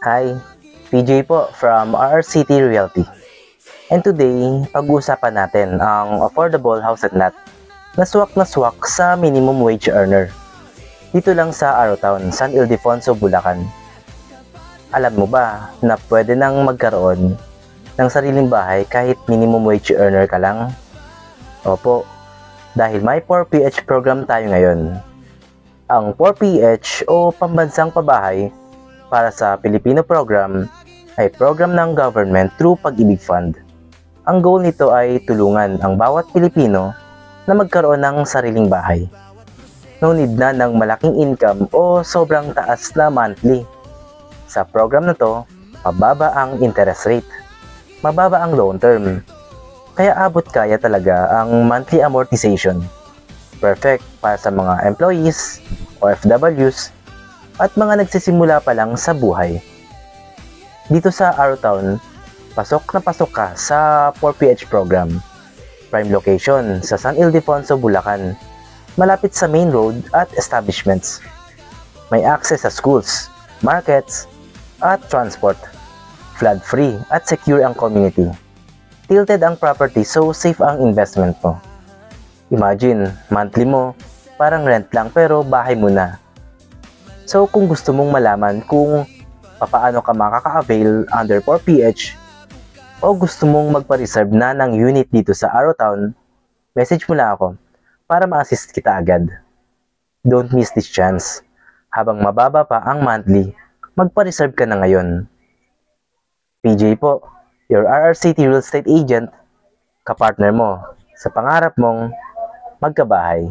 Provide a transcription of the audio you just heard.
Hi, PJ po from RRCT Realty. And today, pag-uusapan natin ang affordable house and lot na swak sa minimum wage earner. Dito lang sa Arrowtown, San Ildefonso, Bulacan. Alam mo ba na pwede nang magkaroon ng sariling bahay kahit minimum wage earner ka lang? Opo, dahil may 4PH program tayo ngayon. Ang 4PH o Pambansang Pabahay para sa Pilipino program ay program ng government through Pag-ibig Fund. Ang goal nito ay tulungan ang bawat Pilipino na magkaroon ng sariling bahay. No need na ng malaking income o sobrang taas na monthly. Sa program na to, mababa ang interest rate, mababa ang loan term, kaya abot kaya talaga ang monthly amortization. Perfect para sa mga employees, OFWs, at mga nagsisimula pa lang sa buhay. Dito sa Arrowtown, pasok na pasok ka sa 4PH program. Prime location sa San Ildefonso, Bulacan, malapit sa main road at establishments. May access sa schools, markets, at transport. Flood-free at secure ang community. Tilted ang property so safe ang investment mo. Imagine, monthly mo, parang rent lang pero bahay mo na. So kung gusto mong malaman kung papaano ka makaka-avail under 4PH o gusto mong magpa-reserve na ng unit dito sa Arrowtown, message mo lang ako para ma-assist kita agad. Don't miss this chance. Habang mababa pa ang monthly, magpa-reserve ka na ngayon. PJ po, your RRCT Real Estate Agent, kapartner mo sa pangarap mong magkabahay.